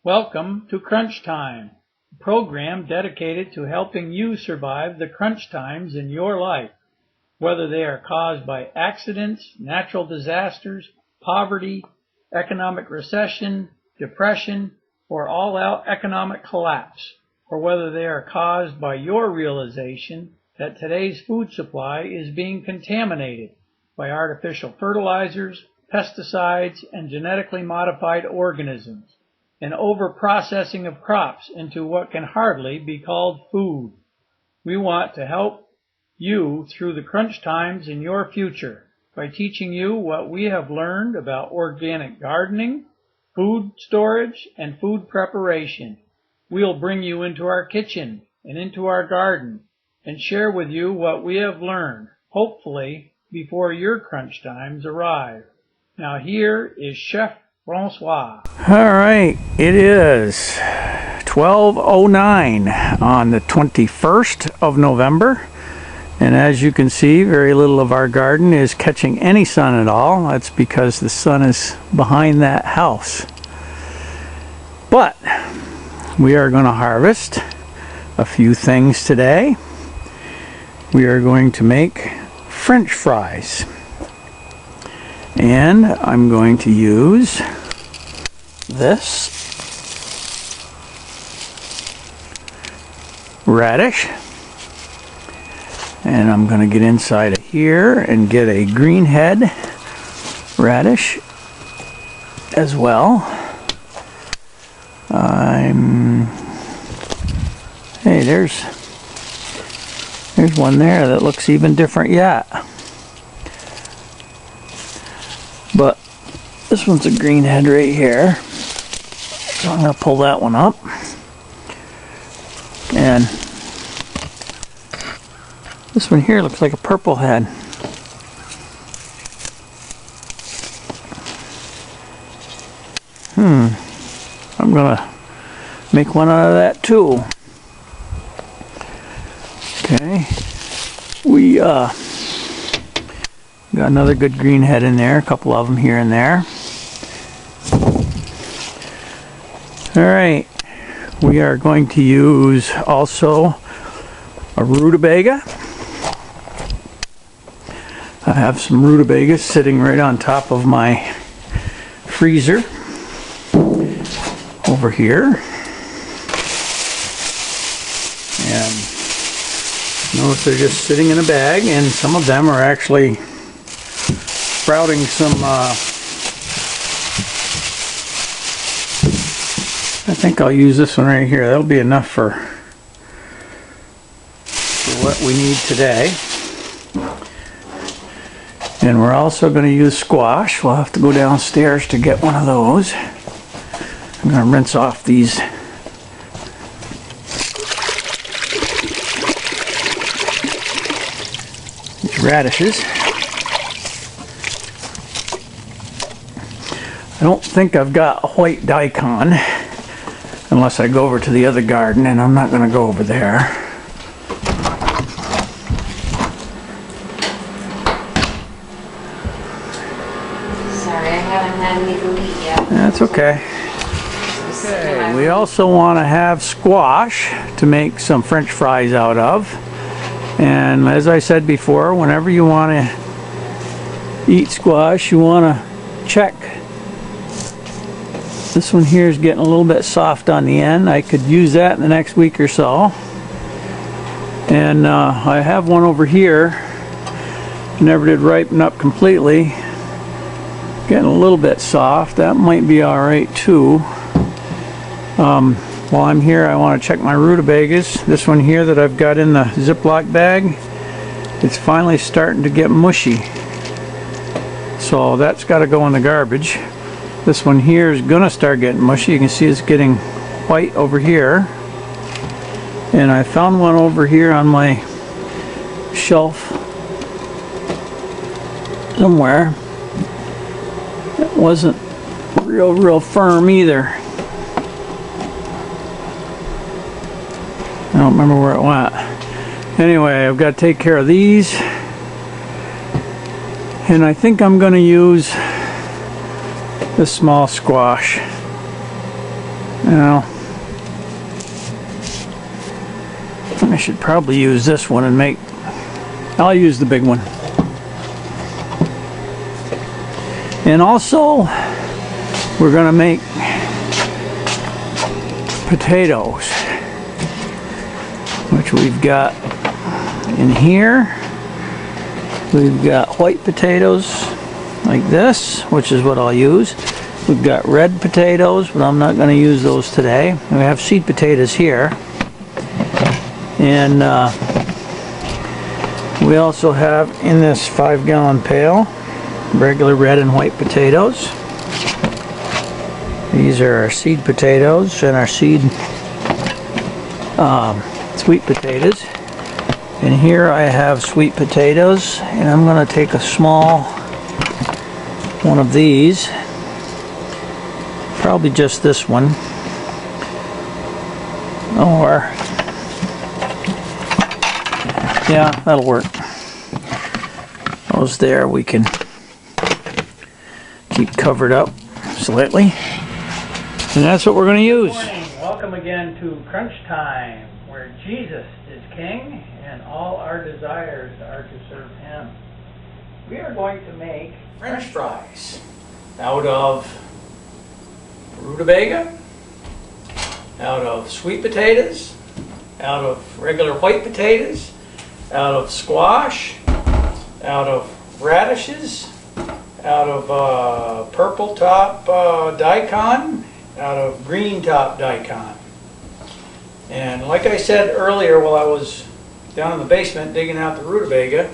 Welcome to Crunch Time, a program dedicated to helping you survive the crunch times in your life, whether they are caused by accidents, natural disasters, poverty, economic recession, depression, or all-out economic collapse, or whether they are caused by your realization that today's food supply is being contaminated by artificial fertilizers, pesticides, and genetically modified organisms, and over-processing of crops into what can hardly be called food. We want to help you through the crunch times in your future by teaching you what we have learned about organic gardening, food storage, and food preparation. We'll bring you into our kitchen and into our garden and share with you what we have learned, hopefully before your crunch times arrive. Now here is Chef Francois. All right, it is 12:09 on the 21st of November, and as you can see, very little of our garden is catching any sun at all. That's because the sun is behind that house. But we are going to harvest a few things today. We are going to make French fries, and I'm going to use this radish, and I'm going to get inside of here and get a green head radish as well. Hey, there's one there that looks even different yet, but this one's a green head right here, so I'm going to pull that one up. And this one here looks like a purple head. I'm going to make one out of that too. Okay. We got another good green head in there, a couple of them here and there. Alright, we are going to use also a rutabaga. I have some rutabagas sitting right on top of my freezer over here. And notice they're just sitting in a bag, and some of them are actually sprouting some I think I'll use this one right here. That'll be enough for what we need today. And we're also going to use squash. We'll have to go downstairs to get one of those. I'm going to rinse off these radishes. I don't think I've got a white daikon unless I go over to the other garden, and I'm not going to go over there. Sorry, I haven't had any to eat yet. That's okay. Okay, we also want to have squash to make some French fries out of. And as I said before, whenever you want to eat squash, you want to check. This one here is getting a little bit soft on the end. I could use that in the next week or so. And I have one over here. Never did ripen up completely. Getting a little bit soft. That might be alright too. While I'm here, I want to check my rutabagas. This one here that I've got in the Ziploc bag, it's finally starting to get mushy. So that's got to go in the garbage. This one here is going to start getting mushy. You can see it's getting white over here. And I found one over here on my shelf somewhere. It wasn't real firm either. I don't remember where it went. Anyway, I've got to take care of these. And I think I'm going to use this small squash. Now, I should probably use this one and make, I'll use the big one. And also, we're going to make potatoes, which we've got in here. We've got white potatoes like this, which is what I'll use. We've got red potatoes, but I'm not going to use those today. We have seed potatoes here. And we also have in this 5-gallon pail regular red and white potatoes. These are our seed potatoes and our seed sweet potatoes. And here I have sweet potatoes, and I'm going to take a small one of these, probably just this one, or yeah, that'll work. Those there we can keep covered up slightly, and that's what we're going to use. Good morning. Welcome again to Crunch Time, where Jesus is King and all our desires are to serve Him. We are going to make French fries out of rutabaga, out of sweet potatoes, out of regular white potatoes, out of squash, out of radishes, out of purple top daikon, out of green top daikon. And like I said earlier, while I was down in the basement digging out the rutabaga,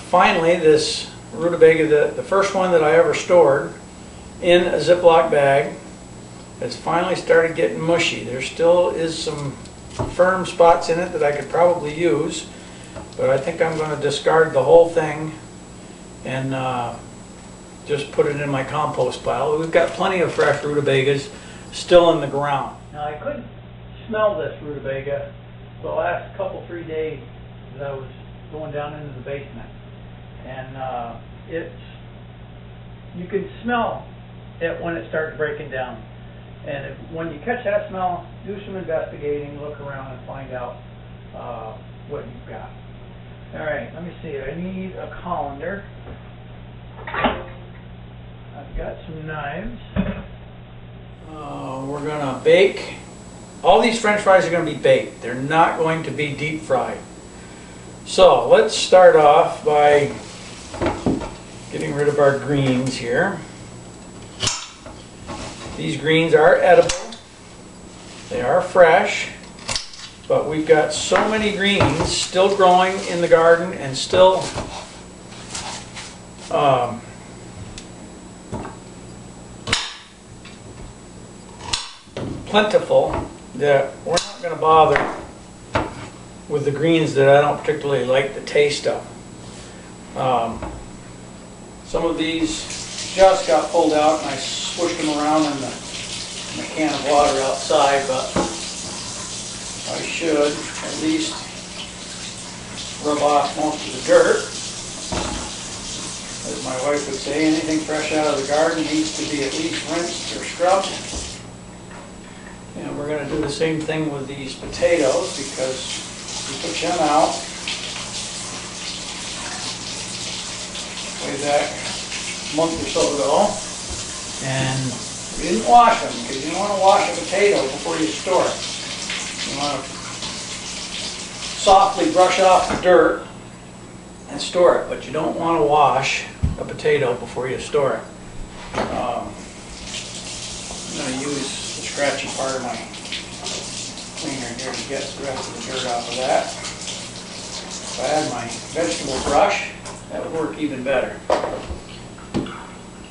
finally this rutabaga, the first one that I ever stored in a Ziploc bag, has finally started getting mushy. There still is some firm spots in it that I could probably use, but I think I'm going to discard the whole thing and just put it in my compost pile. We've got plenty of fresh rutabagas still in the ground. Now I could smell this rutabaga the last couple, 3 days as I was going down into the basement, and you can smell it when it starts breaking down. And when you catch that smell, do some investigating, look around and find out what you've got. Alright, let me see. I need a colander. I've got some knives. We're going to bake. All these French fries are going to be baked. They're not going to be deep fried. So let's start off by getting rid of our greens here. These greens are edible. They are fresh, but we've got so many greens still growing in the garden and still plentiful that we're not going to bother with the greens that I don't particularly like the taste of. Some of these just got pulled out and I swished them around in the can of water outside, but I should at least rub off most of the dirt. As my wife would say, anything fresh out of the garden needs to be at least rinsed or scrubbed. And we're going to do the same thing with these potatoes, because we took them out way back a month or so ago, and we didn't wash them, because you don't want to wash a potato before you store it. You want to softly brush off the dirt and store it, but you don't want to wash a potato before you store it. I'm going to use the scratchy part of my cleaner here to get the rest of the dirt off of that. If I had my vegetable brush, that would work even better.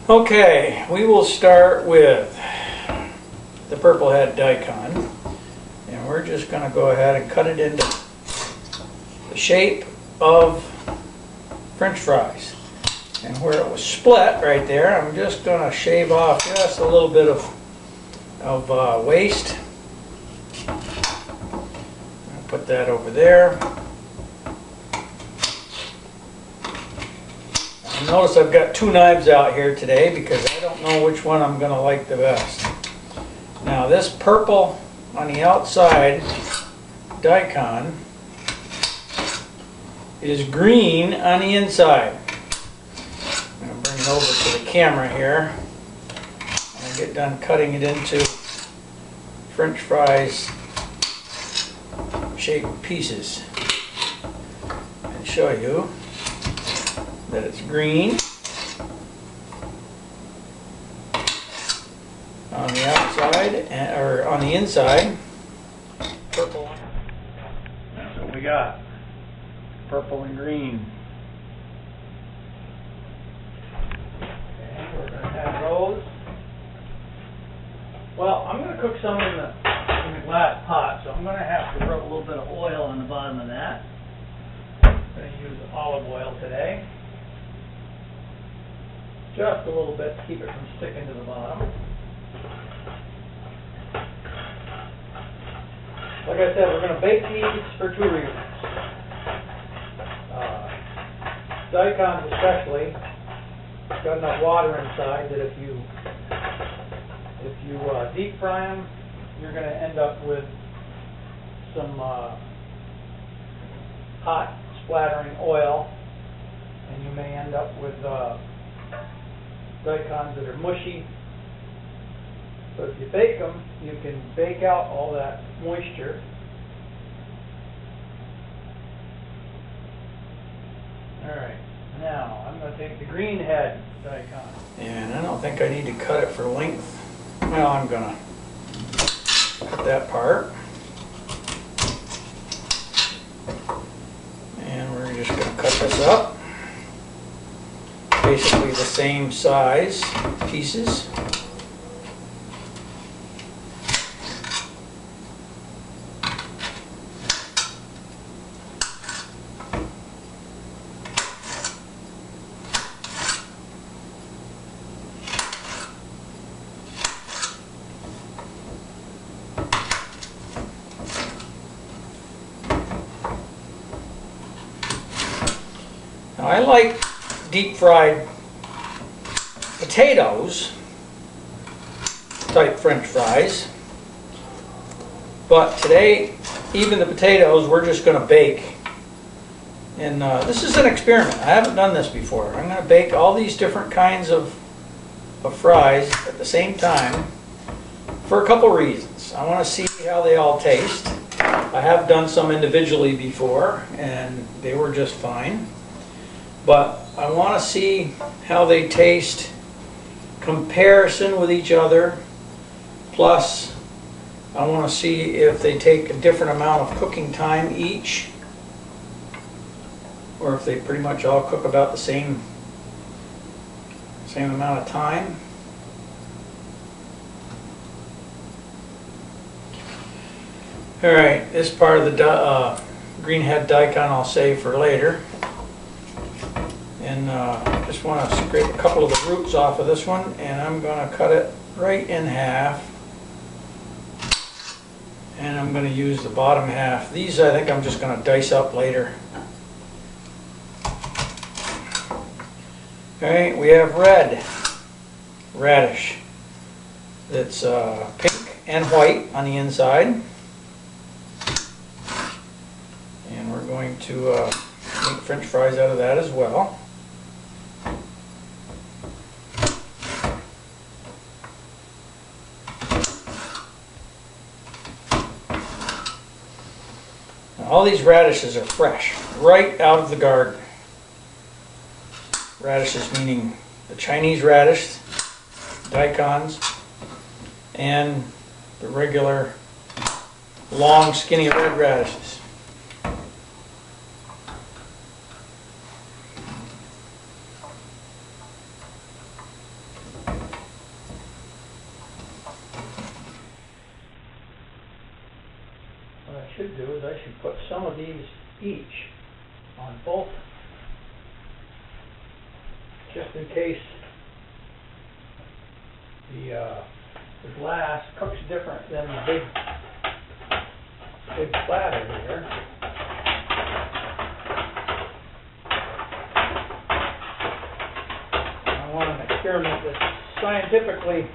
Okay, we will start with the purple head daikon, and we're just going to go ahead and cut it into the shape of French fries. And where it was split right there, I'm just going to shave off just a little bit of waste. I'll put that over there. Notice I've got two knives out here today because I don't know which one I'm going to like the best. Now Now this purple on the outside daikon is green on the inside. I'm going to bring it over to the camera here and get done cutting it into French fries shaped pieces and show you that it's green on the outside or on the inside, purple. That's what we got. Purple and green. Okay, we're going to have those. Well, I'm going to cook some in the glass pot, so I'm going to have to rub a little bit of oil on the bottom of that. I'm going to use olive oil today. Just a little bit to keep it from sticking to the bottom. Like I said, we're going to bake these for 2 reasons. Daikons especially, got enough water inside that if you deep fry them, you're going to end up with some hot splattering oil, and you may end up with daikons that are mushy. So if you bake them, you can bake out all that moisture. Alright, now I'm going to take the green head daikon. And I don't think I need to cut it for length. Well, I'm going to cut that part. And we're just going to cut this up. Basically the same size pieces. Now, I like deep fried potatoes type French fries, but today even the potatoes we're just going to bake. And this is an experiment. I haven't done this before. I'm going to bake all these different kinds of fries at the same time for a couple reasons. I want to see how they all taste. I have done some individually before and they were just fine. But I want to see how they taste, comparison with each other, plus I want to see if they take a different amount of cooking time each, or if they pretty much all cook about the same amount of time. Alright, this part of the green head daikon I'll save for later. And just want to scrape a couple of the roots off of this one, and I'm going to cut it right in half. And I'm going to use the bottom half. These I think I'm just going to dice up later. Alright, we have red radish. That's pink and white on the inside. And we're going to make French fries out of that as well. All these radishes are fresh, right out of the garden. Radishes meaning the Chinese radish, daikons, and the regular long skinny red radishes. What I should do is I should put some of these each on both, just in case the glass cooks different than the big platter here. I want an experiment that's scientifically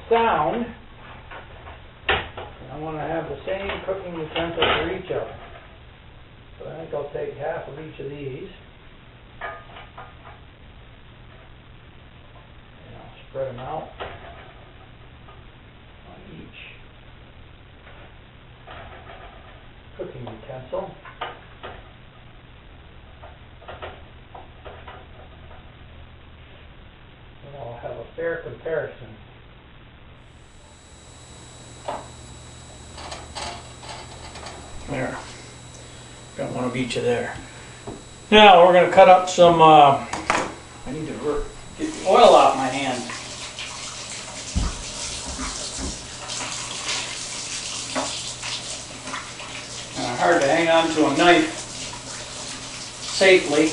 sound. same cooking utensil for each of them. So I think I'll take half of each of these. And I'll spread them out on each cooking utensil. And I'll have a fair comparison. There. Got one of each of there. Now we're going to cut up some, I need to get the oil out of my hand. Hard to hang on to a knife safely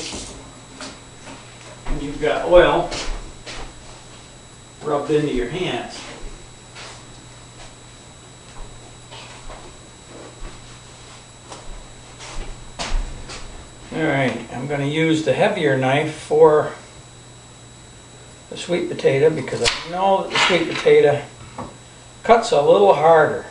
when you've got oil rubbed into your hands. Alright, I'm going to use the heavier knife for the sweet potato because I know that the sweet potato cuts a little harder.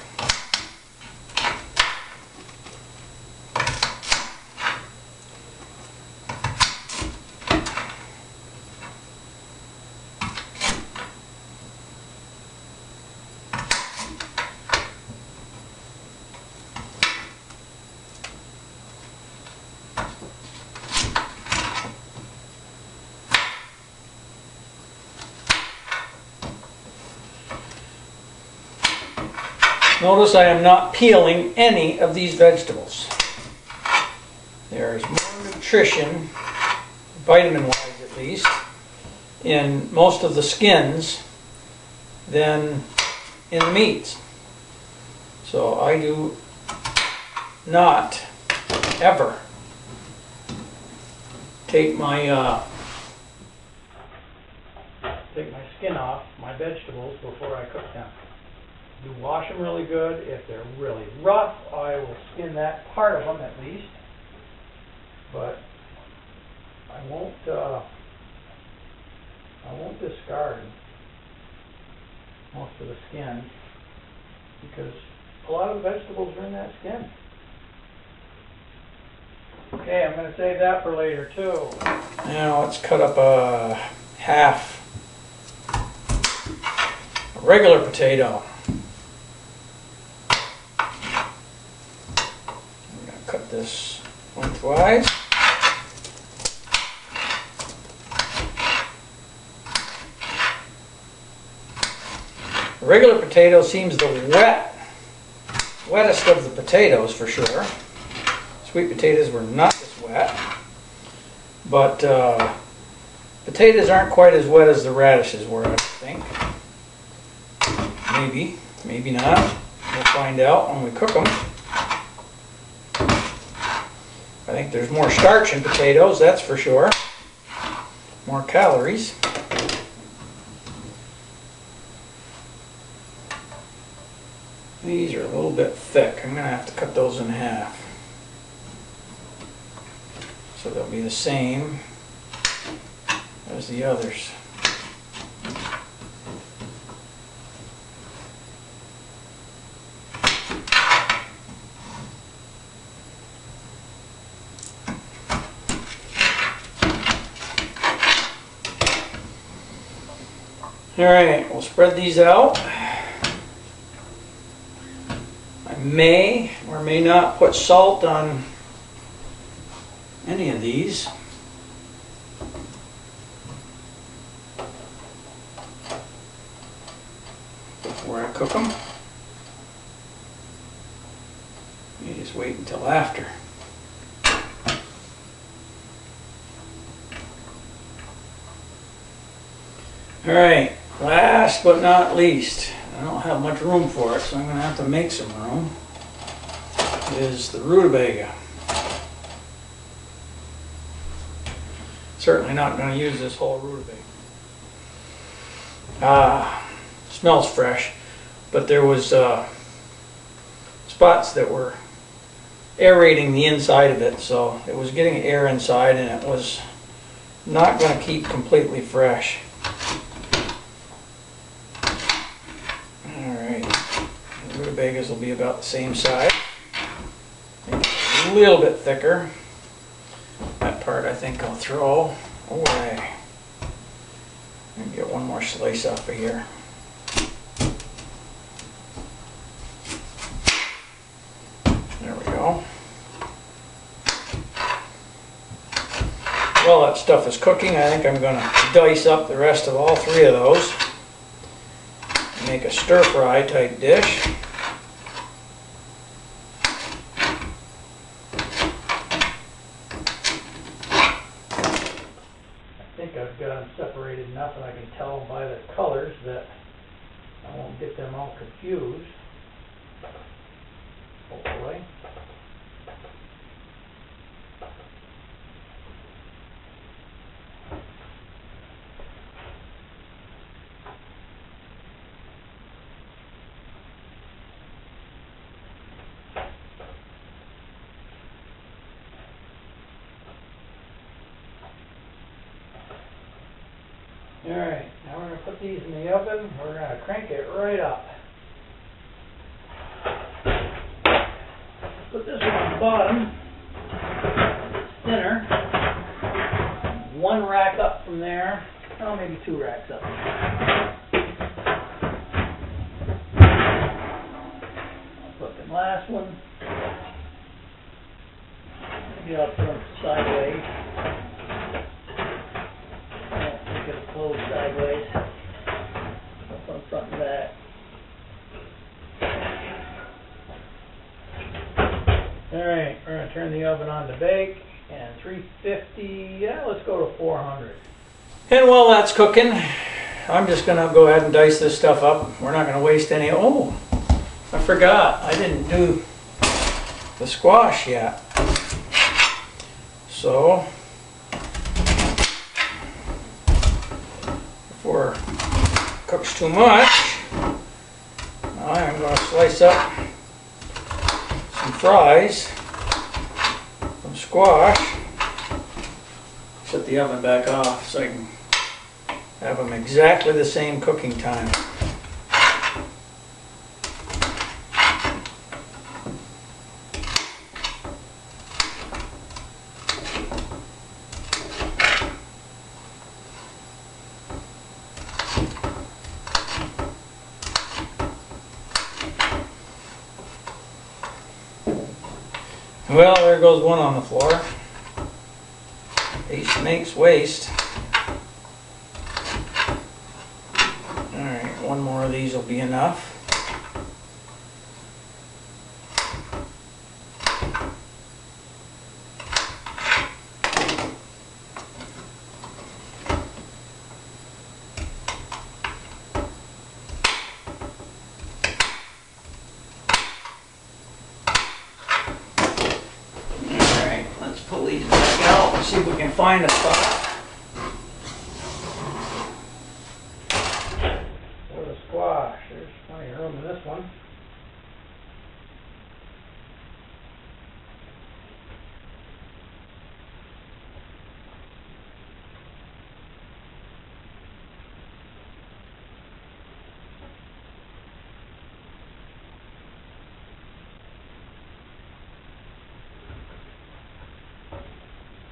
Notice I am not peeling any of these vegetables. There's more nutrition, vitamin-wise at least, in most of the skins than in the meats. So I do not ever take my skin off my vegetables before I cook them. You wash them really good. If they're really rough, I will skin that part of them at least. But I won't discard most of the skin because a lot of the vegetables are in that skin. Okay, I'm going to save that for later too. Now let's cut up a half a regular potato. Cut this lengthwise. The regular potato seems the wettest of the potatoes for sure. Sweet potatoes were not as wet, but potatoes aren't quite as wet as the radishes were, I think. Maybe, maybe not. We'll find out when we cook them. I think there's more starch in potatoes, that's for sure. More calories. These are a little bit thick. I'm going to have to cut those in half. So they'll be the same as the others. Alright, we'll spread these out. I may or may not put salt on any of these. Before I cook them. You just wait until after. Alright. Last but not least, I don't have much room for it, so I'm going to have to make some room, is the rutabaga. Certainly not going to use this whole rutabaga. Smells fresh, but there was spots that were aerating the inside of it, so it was getting air inside and it was not going to keep completely fresh. rutabagas will be about the same size. A little bit thicker. That part I think I'll throw away. And get one more slice off of here. There we go. While that stuff is cooking, I think I'm going to dice up the rest of all three of those. Make a stir-fry type dish. I think I've got them separated enough and I can tell by the colors that I won't get them all confused. Hopefully. Alright, now we're going to put these in the oven. We're going to crank it right up. Put this one on the bottom. It's thinner. One rack up from there. Oh, maybe two racks up. I'll put the last one. Maybe I'll put them sideways. It'll close sideways. Up on front and back. Alright, we're going to turn the oven on to bake, and 350, yeah, let's go to 400. And while that's cooking, I'm just going to go ahead and dice this stuff up. We're not going to waste any, oh, I forgot, I didn't do the squash yet. So, before it cooks too much, I'm going to slice up some fries, some squash, set the oven back off so I can have them exactly the same cooking time. Well, there goes one on the floor. Waste makes waste. Alright, one more of these will be enough. Pull these back out and see if we can find a spot for the squash. There's plenty of room in this one.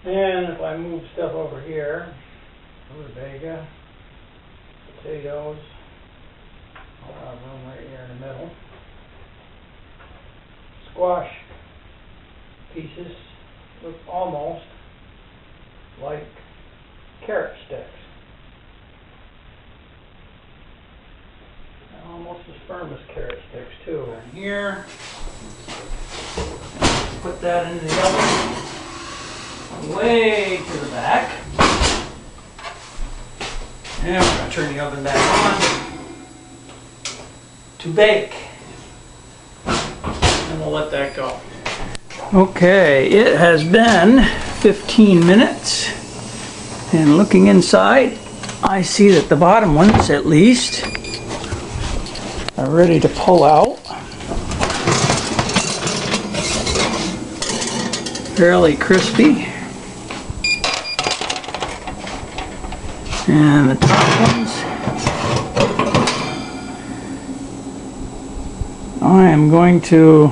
And if I move stuff over here, rutabaga, potatoes, I'll have room right here in the middle. Squash pieces look almost like carrot sticks. Almost as firm as carrot sticks too. And here, put that into the oven. Way to the back. And we're going to turn the oven back on to bake. And we'll let that go. Okay, it has been 15 minutes. And looking inside, I see that the bottom ones, at least, are ready to pull out. Fairly crispy. And the top ones I am going to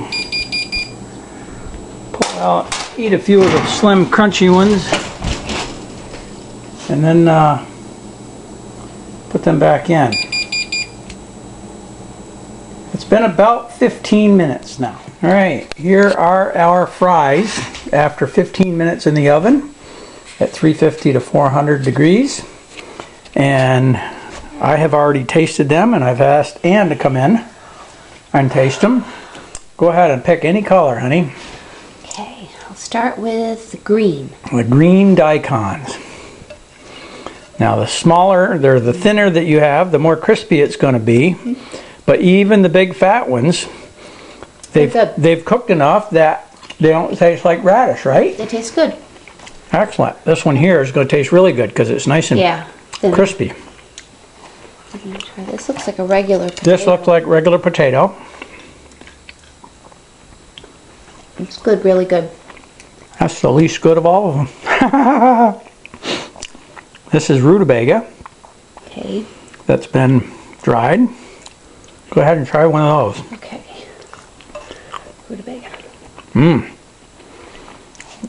pull out, eat a few of the slim crunchy ones, and then put them back in. It's been about 15 minutes now. Alright, here are our fries after 15 minutes in the oven at 350 to 400 degrees. And I have already tasted them, and I've asked Ann to come in and taste them. Go ahead and pick any color, honey. Okay, I'll start with the green. The green daikons. Now the smaller, the thinner that you have, the more crispy it's going to be. But even the big fat ones, they've cooked enough that they don't taste like radish, right? They taste good. Excellent. This one here is going to taste really good because it's nice and crispy. I'm gonna try this. Looks like a regular potato. This looks like regular potato. It's good, really good. That's the least good of all of them. This is rutabaga. Okay. That's been dried. Go ahead and try one of those. Okay. Rutabaga. A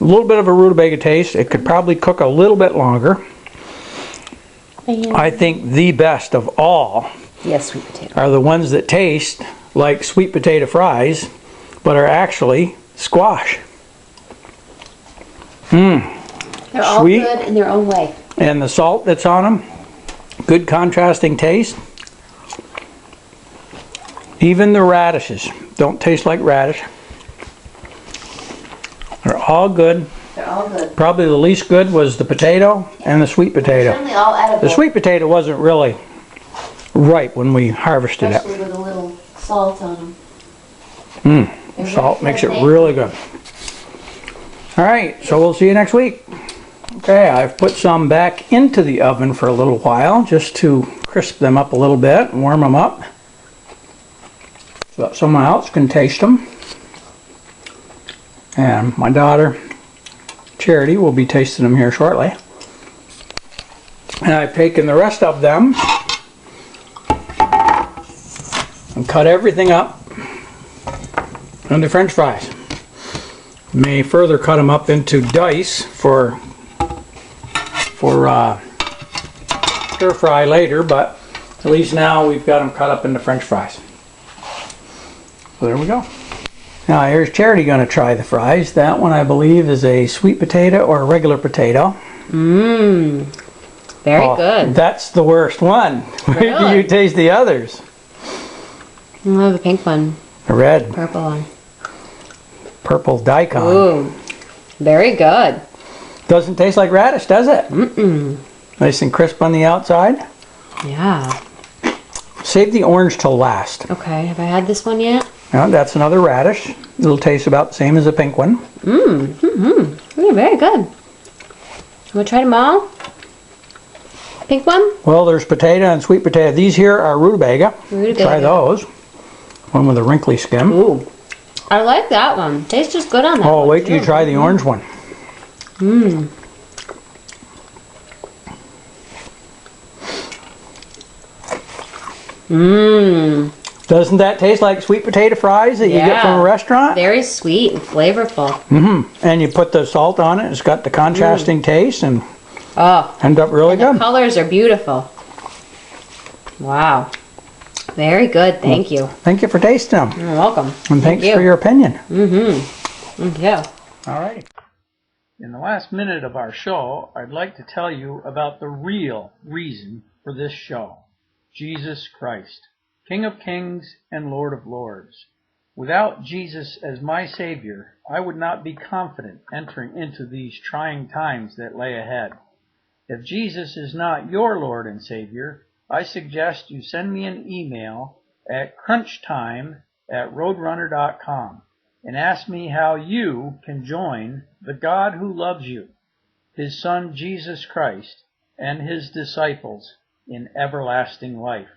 little bit of a rutabaga taste. It could probably cook a little bit longer. I think the best of all sweet potato. are the ones that taste like sweet potato fries, but are actually squash. They're all Sweet. good in their own way. And the salt that's on them, good contrasting taste. Even the radishes don't taste like radish. They're all good. They're all good. Probably the least good was the potato and the sweet potato. Certainly all edible. The sweet potato wasn't really ripe when we harvested it. Especially with a little salt on them. Salt makes it really good. Alright, so we'll see you next week. Okay, I've put some back into the oven for a little while just to crisp them up a little bit and warm them up so that someone else can taste them. And my daughter Charity will be tasting them here shortly. And I've taken the rest of them and cut everything up into French fries. May further cut them up into dice for stir fry later, but at least now we've got them cut up into French fries. So there we go. Now here's Charity going to try the fries. That one I believe is a sweet potato or a regular potato. Very good. That's the worst one. Where do Really? you taste the others? I love the pink one. The red, Purple one. purple daikon. Ooh. Very good. Doesn't taste like radish, does it? Nice and crisp on the outside. Yeah. Save the orange till last. Okay, have I had this one yet? Now, that's another radish. It'll taste about the same as a pink one. Very good. I'm gonna try them all. Pink one? Well, there's potato and sweet potato. These here are rutabaga. Try those. One with a wrinkly skin. Ooh. I like that one. Tastes just good on that one. Oh, wait till you try the orange one. Doesn't that taste like sweet potato fries that you get from a restaurant? Very sweet and flavorful. And you put the salt on it. It's got the contrasting taste and Oh, end up really the good. colors are beautiful. Wow. Very good. Thank you. Thank you for tasting them. You're welcome. And thanks for your opinion. Thank you. All right. In the last minute of our show, I'd like to tell you about the real reason for this show. Jesus Christ, King of Kings and Lord of Lords. Without Jesus as my Savior, I would not be confident entering into these trying times that lay ahead. If Jesus is not your Lord and Savior, I suggest you send me an email at crunchtime@roadrunner.com and ask me how you can join the God who loves you, His Son Jesus Christ, and His disciples in everlasting life.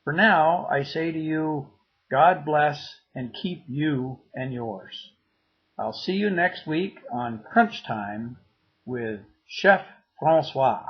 For now, I say to you, God bless and keep you and yours. I'll see you next week on Crunch Time with Chef Francois.